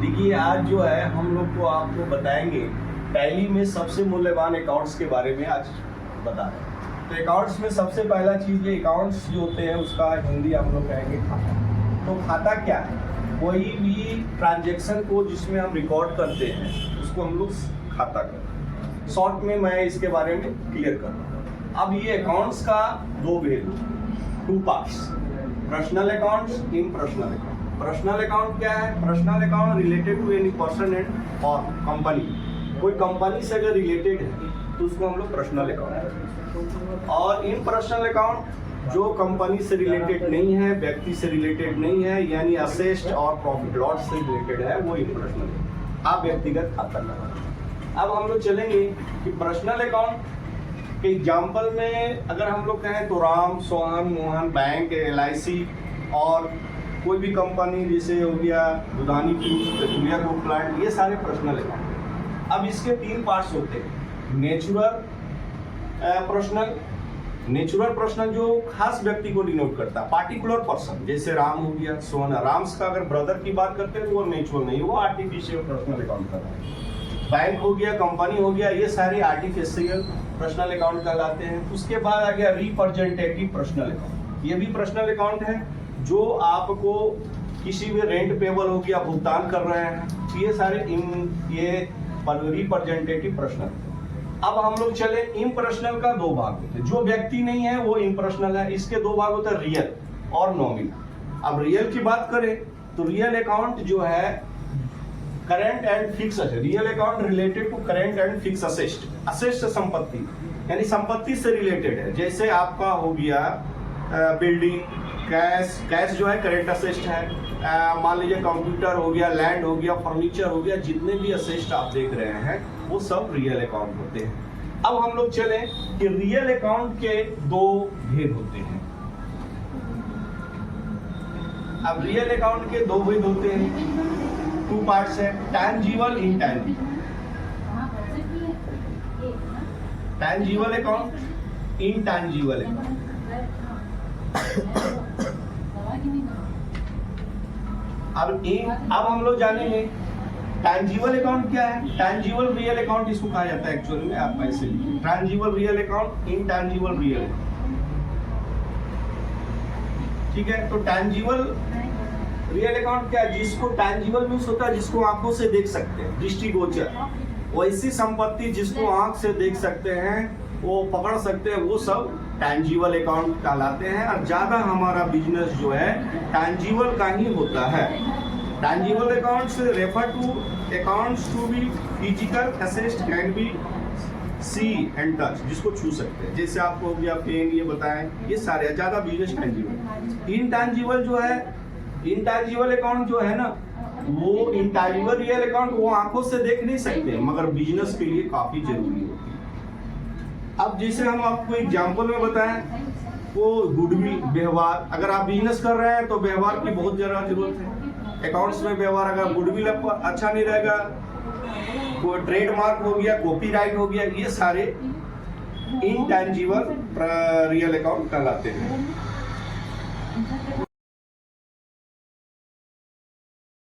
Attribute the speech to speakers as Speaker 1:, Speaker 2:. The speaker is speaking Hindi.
Speaker 1: देखिए आज जो है हम लोग को आपको बताएंगे टैली में सबसे मूल्यवान अकाउंट्स के बारे में आज बता रहे हैं। तो अकाउंट्स में सबसे पहला चीज़ ये अकाउंट्स जो होते हैं उसका हिंदी हम लोग कहेंगे खाता। तो खाता क्या है? कोई भी ट्रांजैक्शन को जिसमें हम रिकॉर्ड करते हैं उसको हम लोग खाता करते हैं। शॉर्ट में मैं इसके बारे में क्लियर कर रहा हूँ। अब ये अकाउंट्स का दो भेद, two parts, personal accounts, impersonal account. Personal account क्या है? Personal account related to any person and और कंपनी। कोई कंपनी से अगर रिलेटेड है तो उसको हम लोग पर्सनल अकाउंट कहते हैं। और इम्पर्सनल अकाउंट जो कंपनी से रिलेटेड नहीं है, व्यक्ति से रिलेटेड नहीं है, यानी असेस्ट और प्रॉफिट लॉस से रिलेटेड है, वो इम्पर्सनल है। आप व्यक्तिगत खाता लगा। अब हम लोग चलेंगे कि पर्सनल अकाउंट के एग्जाम्पल में अगर हम लोग कहें तो राम, सोहन, मोहन, बैंक, LIC और कोई भी कंपनी जैसे हो गया दुधानी फूड्स, पेट्रोलिया ग्रुप प्लांट, ये सारे पर्सनल अकाउंट। अब इसके तीन पार्ट्स होते हैं। नेचुरल पर्सनल, नेचुरल पर्सनल जो खास व्यक्ति को डिनोट करता है, पार्टिकुलर पर्सन, जैसे राम हो गया, सोहन। राम्स का अगर ब्रदर की बात करते हैं तो वो नेचुरल नहीं, वो आर्टिफिशियल पर्सनल अकाउंट कर रहा है। बैंक हो गया, कंपनी हो गया, ये सारे आर्टिफिशियल पर्सनल अकाउंट कहलाते हैं। उसके बाद आ गया रिप्रेजेंटेटिव पर्सनल अकाउंट। ये भी पर्सनल अकाउंट है जो आपको किसी भी रेंट पेबल हो गया भुगतान कर रहे हैं, ये सारे ये रिप्रेजेंटेटिव पर्सनल। अब हम लोग चले इम्पर्सनल का दो भाग होते हैं। जो व्यक्ति नहीं है वो इम्पर्सनल है। इसके दो भाग होते हैं, रियल और नॉमिनल। अब रियल की बात करें तो रियल अकाउंट जो है करेंट एंड फिक्स है। Real account related to current and fix asset. Asset संपत्ति यानी संपत्ति से रिलेटेड है। जैसे आपका हो गया बिल्डिंग, कैश, कैश जो है करेंट असेस्ट है। मान लीजिए कंप्यूटर हो गया, लैंड हो गया, फर्नीचर हो गया, जितने भी असेस्ट आप देख रहे हैं वो सब रियल अकाउंट होते हैं। अब हम लोग चले कि रियल अकाउंट के दो भेद होते हैं। अब रियल अकाउंट के दो भेद होते हैं, टू पार्ट्स है, tangible, intangible. Tangible account, intangible account. अब हम लोग जानेंगे टैंजिबल अकाउंट क्या है। टैंजिबल रियल अकाउंट इसको कहा जाता है एक्चुअली में। आप ऐसे लिखिए, tangible real account, intangible real account. ठीक है, तो टैंजिबल रियल अकाउंट क्या है? जिसको टैंजिबल मींस होता है जिसको आंखों से देख सकते हैं, दृष्टिगोचर। वैसी संपत्ति जिसको आंख से देख सकते हैं, वो पकड़ सकते हैं, वो सब टैंजिबल अकाउंट कहलाते हैं। और ज्यादा हमारा बिजनेस जो है टैंजिबल का ही होता है। Tangible accounts refer to accounts to be physical asset can be see and touch, जिसको छू सकते हैं। जैसे आपको हो गया पेन, ये बताएं, ये सारे ज्यादा बिजनेस टैंजिबल। इनटैंजिबल जो है, इनटैंजिबल अकाउंट जो है ना, वो इनटैंजिबल रियल अकाउंट वो आंखों से देख नहीं सकते मगर बिजनेस के लिए काफी जरूरी होती है। अब जैसे हम आपको एग्जांपल में बताएं, वो गुडविल, व्यवहार। अगर आप बिजनेस कर रहे हैं तो व्यवहार की बहुत ज्यादा जरूरत है। अकाउंट्स में व्यवहार, अगर गुडविल अच्छा नहीं रहेगा, कोई ट्रेडमार्क हो गया, कॉपीराइट हो गया, ये सारे इनटैंजिबल रियल अकाउंट कहलाते हैं।